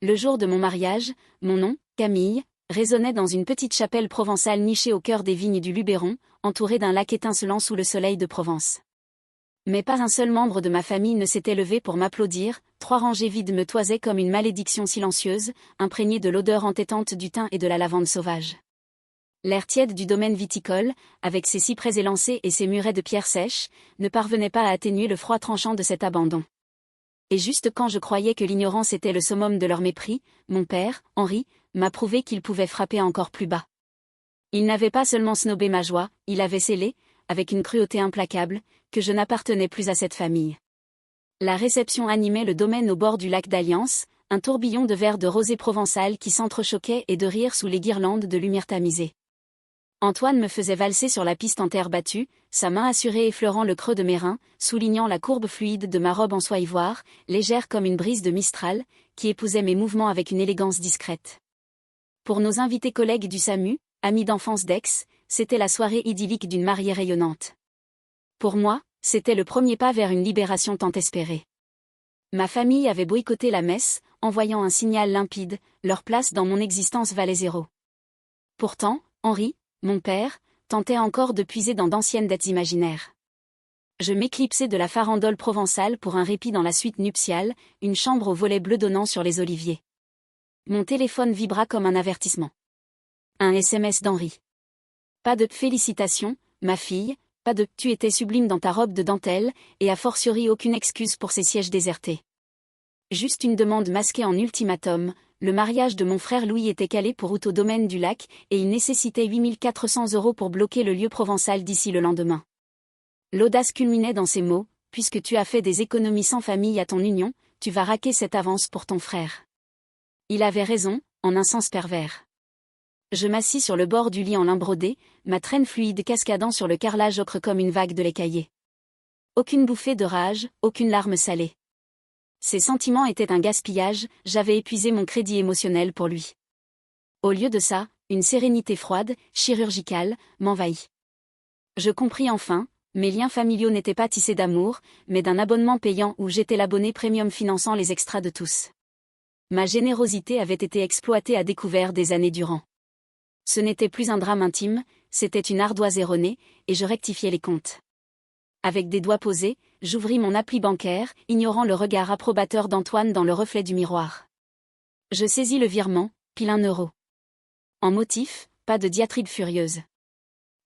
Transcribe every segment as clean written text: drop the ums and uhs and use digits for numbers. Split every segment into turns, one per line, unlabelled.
Le jour de mon mariage, mon nom, Camille, résonnait dans une petite chapelle provençale nichée au cœur des vignes du Luberon, entourée d'un lac étincelant sous le soleil de Provence. Mais pas un seul membre de ma famille ne s'était levé pour m'applaudir, 3 rangées vides me toisaient comme une malédiction silencieuse, imprégnée de l'odeur entêtante du thym et de la lavande sauvage. L'air tiède du domaine viticole, avec ses cyprès élancés et ses murets de pierres sèches, ne parvenait pas à atténuer le froid tranchant de cet abandon. Et juste quand je croyais que l'ignorance était le summum de leur mépris, mon père, Henri, m'a prouvé qu'il pouvait frapper encore plus bas. Il n'avait pas seulement snobé ma joie, il avait scellé, avec une cruauté implacable, que je n'appartenais plus à cette famille. La réception animait le domaine au bord du lac d'Alliance, un tourbillon de verres de rosée provençale qui s'entrechoquait et de rire sous les guirlandes de lumière tamisée. Antoine me faisait valser sur la piste en terre battue, sa main assurée effleurant le creux de mes reins, soulignant la courbe fluide de ma robe en soie ivoire, légère comme une brise de Mistral, qui épousait mes mouvements avec une élégance discrète. Pour nos invités collègues du SAMU, amis d'enfance d'Aix, c'était la soirée idyllique d'une mariée rayonnante. Pour moi, c'était le premier pas vers une libération tant espérée. Ma famille avait boycotté la messe, envoyant un signal limpide, leur place dans mon existence valait zéro. Pourtant, Henri, mon père, tentait encore de puiser dans d'anciennes dettes imaginaires. Je m'éclipsais de la farandole provençale pour un répit dans la suite nuptiale, une chambre aux volets bleus donnant sur les oliviers. Mon téléphone vibra comme un avertissement. Un SMS d'Henri. Pas de félicitations, ma fille, pas de tu étais sublime dans ta robe de dentelle, et a fortiori aucune excuse pour ces sièges désertés. Juste une demande masquée en ultimatum. Le mariage de mon frère Louis était calé pour août au domaine du lac, et il nécessitait 8 400 € pour bloquer le lieu provençal d'ici le lendemain. L'audace culminait dans ces mots, puisque tu as fait des économies sans famille à ton union, tu vas raquer cette avance pour ton frère. Il avait raison, en un sens pervers. Je m'assis sur le bord du lit en lin brodé, ma traîne fluide cascadant sur le carrelage ocre comme une vague de lait caillé. Aucune bouffée de rage, aucune larme salée. Ces sentiments étaient un gaspillage, j'avais épuisé mon crédit émotionnel pour lui. Au lieu de ça, une sérénité froide, chirurgicale, m'envahit. Je compris enfin, mes liens familiaux n'étaient pas tissés d'amour, mais d'un abonnement payant où j'étais l'abonné premium finançant les extras de tous. Ma générosité avait été exploitée à découvert des années durant. Ce n'était plus un drame intime, c'était une ardoise erronée, et je rectifiais les comptes. Avec des doigts posés, j'ouvris mon appli bancaire, ignorant le regard approbateur d'Antoine dans le reflet du miroir. Je saisis le virement, pile 1 euro. En motif, pas de diatribe furieuse.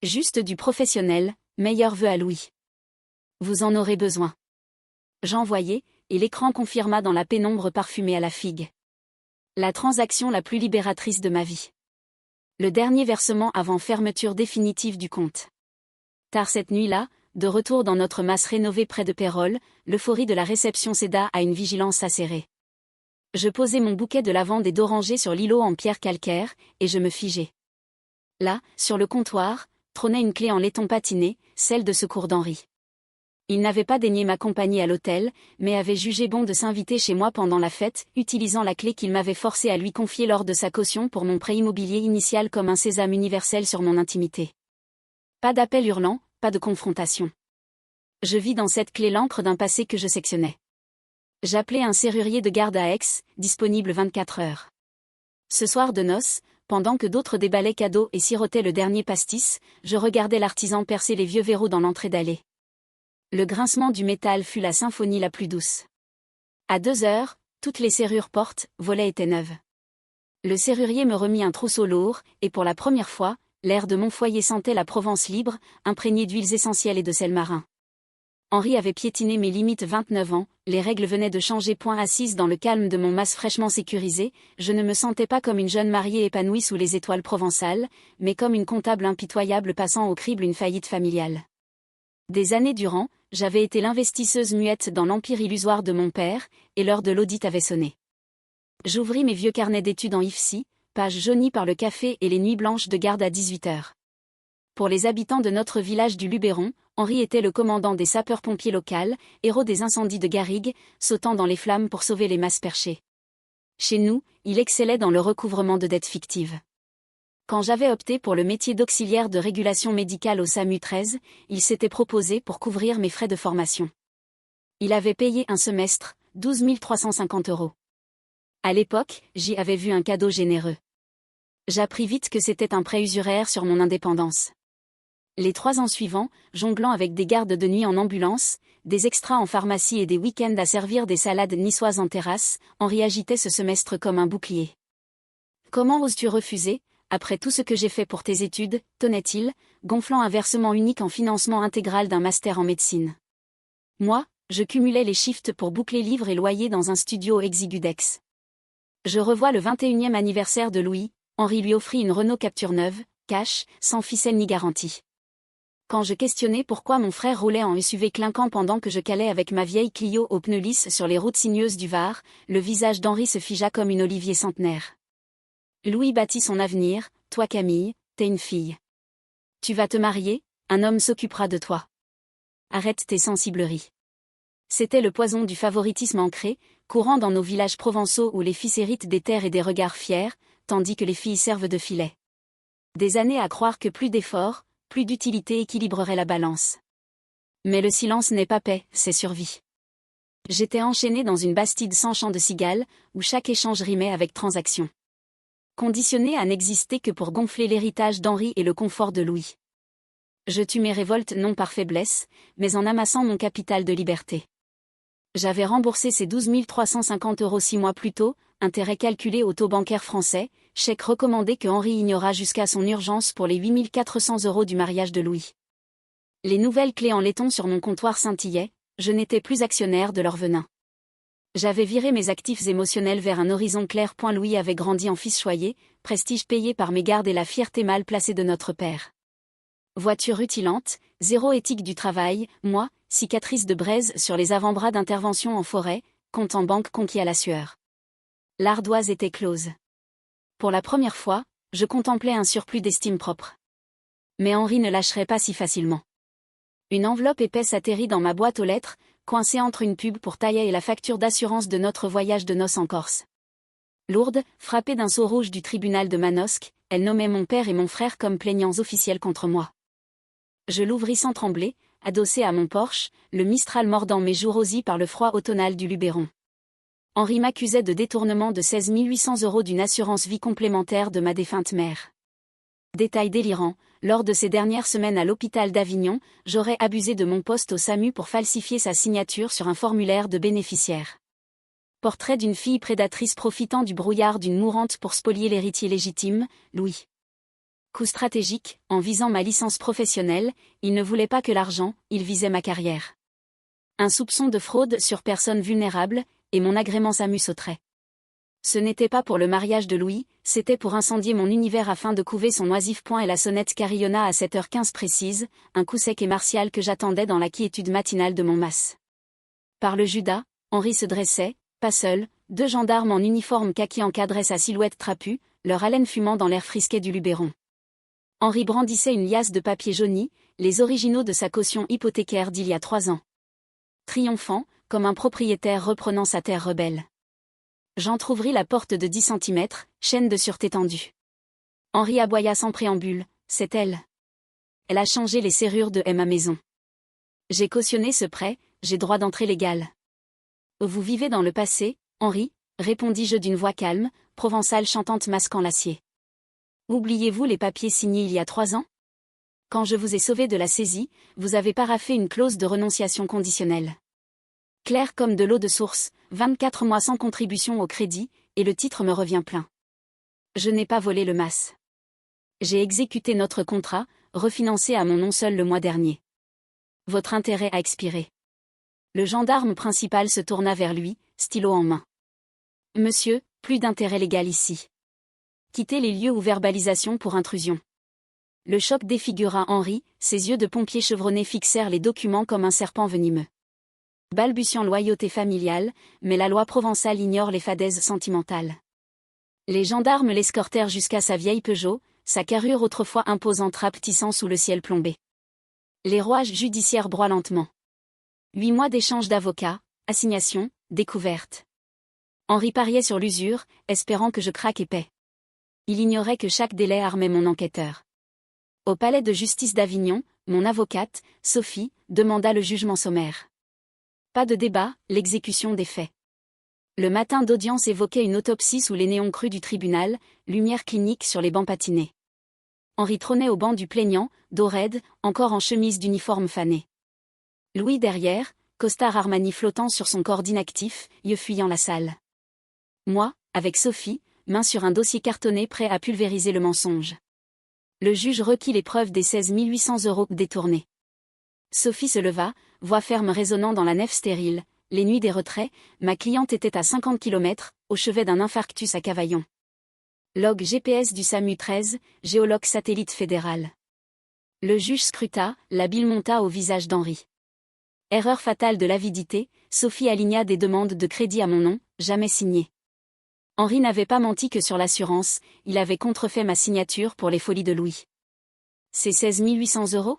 Juste du professionnel, meilleurs vœux à Louis. Vous en aurez besoin. J'envoyai, et l'écran confirma dans la pénombre parfumée à la figue. La transaction la plus libératrice de ma vie. Le dernier versement avant fermeture définitive du compte. Tard cette nuit-là, de retour dans notre masse rénovée près de Pérols, l'euphorie de la réception céda à une vigilance acérée. Je posai mon bouquet de lavande et d'oranger sur l'îlot en pierre calcaire, et je me figeai. Là, sur le comptoir, trônait une clé en laiton patiné, celle de secours d'Henri. Il n'avait pas daigné m'accompagner à l'hôtel, mais avait jugé bon de s'inviter chez moi pendant la fête, utilisant la clé qu'il m'avait forcé à lui confier lors de sa caution pour mon prêt immobilier initial comme un sésame universel sur mon intimité. Pas d'appel hurlant, pas de confrontation. Je vis dans cette clé l'encre d'un passé que je sectionnais. J'appelai un serrurier de garde à Aix, disponible 24 heures. Ce soir de noces, pendant que d'autres déballaient cadeaux et sirotaient le dernier pastis, je regardais l'artisan percer les vieux verrous dans l'entrée d'allée. Le grincement du métal fut la symphonie la plus douce. À 2 heures, toutes les serrures portes, volets étaient neuves. Le serrurier me remit un trousseau lourd, et pour la première fois, l'air de mon foyer sentait la Provence libre, imprégnée d'huiles essentielles et de sel marin. Henri avait piétiné mes limites 29 ans, les règles venaient de changer. Assise dans le calme de mon mas fraîchement sécurisé, je ne me sentais pas comme une jeune mariée épanouie sous les étoiles provençales, mais comme une comptable impitoyable passant au crible une faillite familiale. Des années durant, j'avais été l'investisseuse muette dans l'empire illusoire de mon père, et l'heure de l'audit avait sonné. J'ouvris mes vieux carnets d'études en IFSI, pages jaunies par le café et les nuits blanches de garde à 18 heures. Pour les habitants de notre village du Luberon, Henri était le commandant des sapeurs-pompiers locaux, héros des incendies de Garrigues, sautant dans les flammes pour sauver les masses perchées. Chez nous, il excellait dans le recouvrement de dettes fictives. Quand j'avais opté pour le métier d'auxiliaire de régulation médicale au SAMU 13, il s'était proposé pour couvrir mes frais de formation. Il avait payé un semestre, 12 350 €. À l'époque, j'y avais vu un cadeau généreux. J'appris vite que c'était un prêt usuraire sur mon indépendance. Les 3 ans suivants, jonglant avec des gardes de nuit en ambulance, des extras en pharmacie et des week-ends à servir des salades niçoises en terrasse, Henri agitait ce semestre comme un bouclier. « Comment oses-tu refuser, après tout ce que j'ai fait pour tes études ?» tonnait-il, gonflant un versement unique en financement intégral d'un master en médecine. Moi, je cumulais les shifts pour boucler livres et loyer dans un studio exigu d'Aix. Je revois le 21e anniversaire de Louis, Henri lui offrit une Renault Capture neuve, cash, sans ficelle ni garantie. Quand je questionnais pourquoi mon frère roulait en SUV clinquant pendant que je calais avec ma vieille Clio aux pneus lisses sur les routes sinueuses du Var, le visage d'Henri se figea comme une olivier centenaire. Louis bâtit son avenir, toi Camille, t'es une fille. Tu vas te marier, un homme s'occupera de toi. Arrête tes sensibleries. C'était le poison du favoritisme ancré, courant dans nos villages provençaux où les fils héritent des terres et des regards fiers, tandis que les filles servent de filet. Des années à croire que plus d'efforts, plus d'utilité équilibrerait la balance. Mais le silence n'est pas paix, c'est survie. J'étais enchaîné dans une bastide sans chant de cigale, où chaque échange rimait avec transaction. Conditionné à n'exister que pour gonfler l'héritage d'Henri et le confort de Louis. Je tue mes révoltes non par faiblesse, mais en amassant mon capital de liberté. J'avais remboursé ces 12 350 € 6 mois plus tôt, intérêt calculé au taux bancaire français, chèque recommandé que Henri ignora jusqu'à son urgence pour les 8 400 € du mariage de Louis. Les nouvelles clés en laiton sur mon comptoir scintillaient, je n'étais plus actionnaire de leur venin. J'avais viré mes actifs émotionnels vers un horizon clair. Louis avait grandi en fils choyé, prestige payé par mes gardes et la fierté mal placée de notre père. Voiture rutilante, zéro éthique du travail, moi, cicatrice de braise sur les avant-bras d'intervention en forêt, compte en banque conquis à la sueur. L'ardoise était close. Pour la première fois, je contemplais un surplus d'estime propre. Mais Henri ne lâcherait pas si facilement. Une enveloppe épaisse atterrit dans ma boîte aux lettres, coincée entre une pub pour Taïa et la facture d'assurance de notre voyage de noces en Corse. Lourde, frappée d'un sceau rouge du tribunal de Manosque, elle nommait mon père et mon frère comme plaignants officiels contre moi. Je l'ouvris sans trembler, adossé à mon Porsche, le Mistral mordant mes joues rosies par le froid automnal du Luberon. Henri m'accusait de détournement de 16 800 € d'une assurance vie complémentaire de ma défunte mère. Détail délirant, lors de ces dernières semaines à l'hôpital d'Avignon, j'aurais abusé de mon poste au SAMU pour falsifier sa signature sur un formulaire de bénéficiaire. Portrait d'une fille prédatrice profitant du brouillard d'une mourante pour spolier l'héritier légitime, Louis. Coup stratégique, en visant ma licence professionnelle, il ne voulait pas que l'argent, il visait ma carrière. Un soupçon de fraude sur personne vulnérable, et mon agrément SAMU sauterait. Ce n'était pas pour le mariage de Louis, c'était pour incendier mon univers afin de couver son oisif poing et la sonnette carillonna à 7h15 précise, un coup sec et martial que j'attendais dans la quiétude matinale de mon mas. Par le Judas, Henri se dressait, pas seul, 2 gendarmes en uniforme kaki encadraient sa silhouette trapue, leur haleine fumant dans l'air frisquet du Luberon. Henri brandissait une liasse de papier jauni, les originaux de sa caution hypothécaire d'il y a 3 ans. Triomphant, comme un propriétaire reprenant sa terre rebelle. J'entr'ouvris la porte de 10 cm, chaîne de sûreté tendue. Henri aboya sans préambule, c'est elle. Elle a changé les serrures de ma maison. J'ai cautionné ce prêt, j'ai droit d'entrée légale. Vous vivez dans le passé, Henri, répondis-je d'une voix calme, provençale chantante masquant l'acier. Oubliez-vous les papiers signés il y a 3 ans? Quand je vous ai sauvé de la saisie, vous avez paraphé une clause de renonciation conditionnelle. Clair comme de l'eau de source, 24 mois sans contribution au crédit, et le titre me revient plein. Je n'ai pas volé le mas. J'ai exécuté notre contrat, refinancé à mon nom seul le mois dernier. Votre intérêt a expiré. Le gendarme principal se tourna vers lui, stylo en main. Monsieur, plus d'intérêt légal ici. Quittez les lieux ou verbalisation pour intrusion. Le choc défigura Henri, ses yeux de pompier chevronnés fixèrent les documents comme un serpent venimeux. Balbutiant loyauté familiale, mais la loi provençale ignore les fadaises sentimentales. Les gendarmes l'escortèrent jusqu'à sa vieille Peugeot, sa carrure autrefois imposante rapetissant sous le ciel plombé. Les rouages judiciaires broient lentement. 8 mois d'échange d'avocats, assignation, découverte. Henri pariait sur l'usure, espérant que je craque et paie. Il ignorait que chaque délai armait mon enquêteur. Au palais de justice d'Avignon, mon avocate, Sophie, demanda le jugement sommaire. Pas de débat, l'exécution des faits. Le matin d'audience évoquait une autopsie sous les néons crus du tribunal, lumière clinique sur les bancs patinés. Henri trônait au banc du plaignant, dos raide, encore en chemise d'uniforme fané. Louis derrière, costard Armani flottant sur son corps d'inactif, yeux fuyant la salle. Moi, avec Sophie, main sur un dossier cartonné prêt à pulvériser le mensonge. Le juge requit les preuves des 16 800 € détournés. Sophie se leva, voix ferme résonnant dans la nef stérile. Les nuits des retraits, ma cliente était à 50 km, au chevet d'un infarctus à Cavaillon. Log GPS du SAMU 13, géologue satellite fédéral. Le juge scruta, la bile monta au visage d'Henri. Erreur fatale de l'avidité, Sophie aligna des demandes de crédit à mon nom, jamais signées. Henri n'avait pas menti que sur l'assurance, il avait contrefait ma signature pour les folies de Louis. C'est 16 800 €?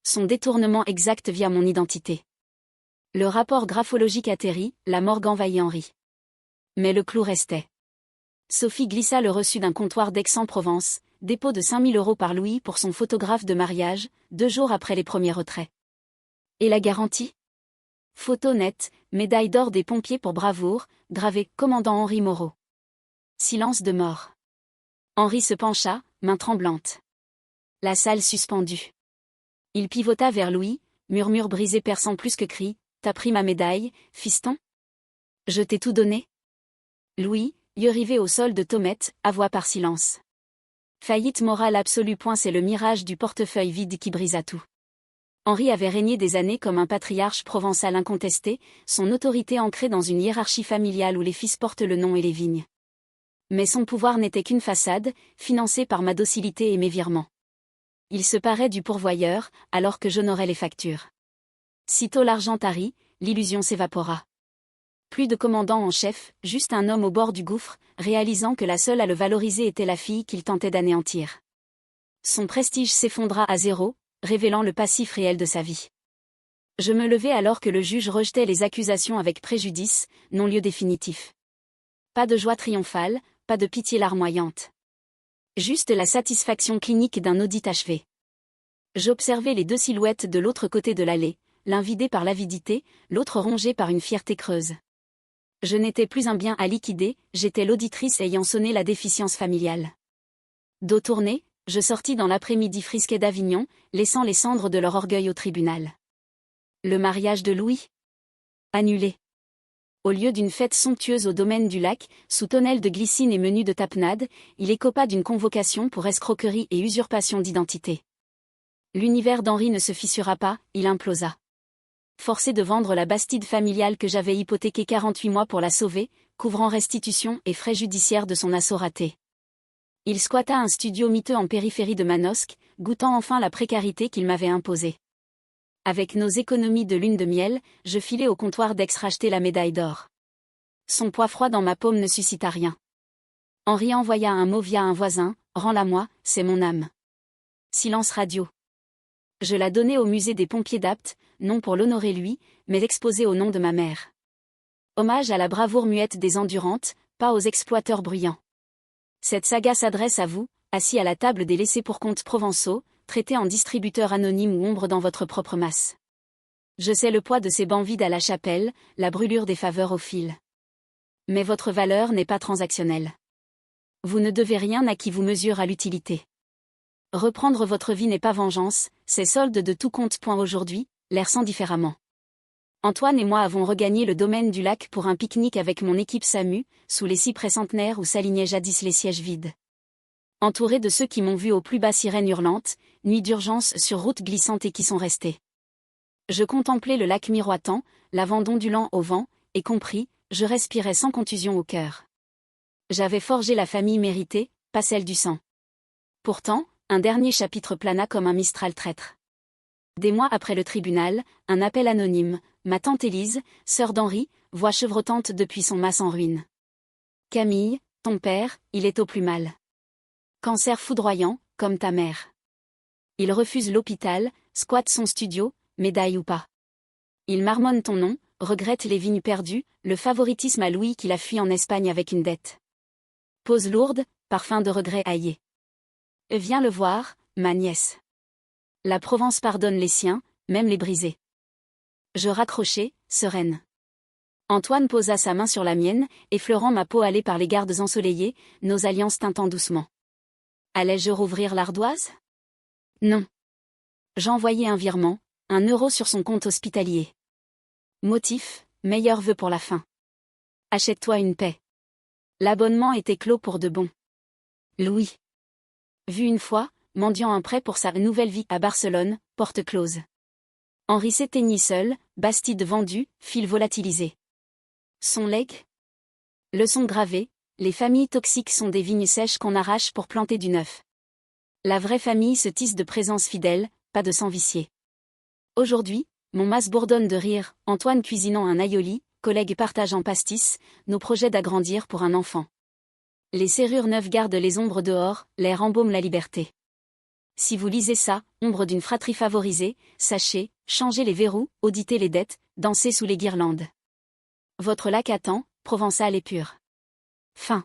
Son détournement exact via mon identité. Le rapport graphologique atterrit, la morgue envahit Henri. Mais le clou restait. Sophie glissa le reçu d'un comptoir d'Aix-en-Provence, dépôt de 5 000 € par Louis pour son photographe de mariage, 2 jours après les premiers retraits. Et la garantie? Photo nette, médaille d'or des pompiers pour bravoure, gravé commandant Henri Moreau. Silence de mort. Henri se pencha, main tremblante. La salle suspendue. Il pivota vers Louis, murmure brisé perçant plus que cri. T'as pris ma médaille, fiston? Je t'ai tout donné? Louis, yeux rivés au sol de Tomette, avoua par silence. Faillite morale absolue. C'est le mirage du portefeuille vide qui brisa tout. Henri avait régné des années comme un patriarche provençal incontesté, son autorité ancrée dans une hiérarchie familiale où les fils portent le nom et les vignes. Mais son pouvoir n'était qu'une façade, financée par ma docilité et mes virements. Il se parait du pourvoyeur, alors que j'honorais les factures. Sitôt l'argent tarit, l'illusion s'évapora. Plus de commandant en chef, juste un homme au bord du gouffre, réalisant que la seule à le valoriser était la fille qu'il tentait d'anéantir. Son prestige s'effondra à zéro, révélant le passif réel de sa vie. Je me levai alors que le juge rejetait les accusations avec préjudice, non-lieu définitif. Pas de joie triomphale, pas de pitié larmoyante. Juste la satisfaction clinique d'un audit achevé. J'observais les deux silhouettes de l'autre côté de l'allée, l'un vidé par l'avidité, l'autre rongé par une fierté creuse. Je n'étais plus un bien à liquider, j'étais l'auditrice ayant sonné la déficience familiale. Dos tourné, je sortis dans l'après-midi frisquet d'Avignon, laissant les cendres de leur orgueil au tribunal. Le mariage de Louis? Annulé. Au lieu d'une fête somptueuse au domaine du lac, sous tonnelle de glycine et menu de tapenade, il écopa d'une convocation pour escroquerie et usurpation d'identité. L'univers d'Henri ne se fissura pas, il implosa. Forcé de vendre la bastide familiale que j'avais hypothéquée 48 mois pour la sauver, couvrant restitution et frais judiciaires de son assaut raté. Il squatta un studio miteux en périphérie de Manosque, goûtant enfin la précarité qu'il m'avait imposée. Avec nos économies de lune de miel, je filai au comptoir d'Aix racheter la médaille d'or. Son poids froid dans ma paume ne suscita rien. Henri envoya un mot via un voisin, rends-la-moi, c'est mon âme. Silence radio. Je la donnai au musée des pompiers d'Apt, non pour l'honorer lui, mais exposée au nom de ma mère. Hommage à la bravoure muette des endurantes, pas aux exploiteurs bruyants. Cette saga s'adresse à vous, assis à la table des laissés-pour-compte provençaux, traités en distributeurs anonymes ou ombre dans votre propre masse. Je sais le poids de ces bancs vides à la chapelle, la brûlure des faveurs au fil. Mais votre valeur n'est pas transactionnelle. Vous ne devez rien à qui vous mesure à l'utilité. Reprendre votre vie n'est pas vengeance, c'est solde de tout compte. Aujourd'hui, l'air sent différemment. Antoine et moi avons regagné le domaine du lac pour un pique-nique avec mon équipe SAMU, sous les cyprès centenaires où s'alignaient jadis les sièges vides. Entouré de ceux qui m'ont vu au plus bas sirène hurlante, nuit d'urgence sur route glissante et qui sont restés. Je contemplais le lac miroitant, l'avant ondulant au vent, et compris, je respirais sans contusion au cœur. J'avais forgé la famille méritée, pas celle du sang. Pourtant, un dernier chapitre plana comme un mistral traître. Des mois après le tribunal, un appel anonyme, ma tante Élise, sœur d'Henri, voix chevrotante depuis son mas en ruine. Camille, ton père, il est au plus mal. Cancer foudroyant, comme ta mère. Il refuse l'hôpital, squatte son studio, médaille ou pas. Il marmonne ton nom, regrette les vignes perdues, le favoritisme à Louis qu'il a fui en Espagne avec une dette. Pose lourde, parfum de regret haillé. Viens le voir, ma nièce. La Provence pardonne les siens, même les brisés. Je raccrochai, sereine. Antoine posa sa main sur la mienne, effleurant ma peau hâlée par les gardes ensoleillés, nos alliances tintant doucement. Allais-je rouvrir l'ardoise? Non. J'envoyai un virement, 1 € sur son compte hospitalier. Motif, meilleur vœu pour la fin. Achète-toi une paix. L'abonnement était clos pour de bon. Louis. Vu une fois, mendiant un prêt pour sa nouvelle vie à Barcelone, porte close. Henri s'éteignit seul, Bastide vendue, fil volatilisé. Son legs? Leçon gravée, les familles toxiques sont des vignes sèches qu'on arrache pour planter du neuf. La vraie famille se tisse de présence fidèle, pas de sang vicié. Aujourd'hui, mon mas bourdonne de rire, Antoine cuisinant un aioli, collègues partageant pastis, nos projets d'agrandir pour un enfant. Les serrures neuves gardent les ombres dehors, l'air embaume la liberté. Si vous lisez ça, ombre d'une fratrie favorisée, sachez, changez les verrous, auditez les dettes, dansez sous les guirlandes. Votre lac attend, provençal et pur. Fin.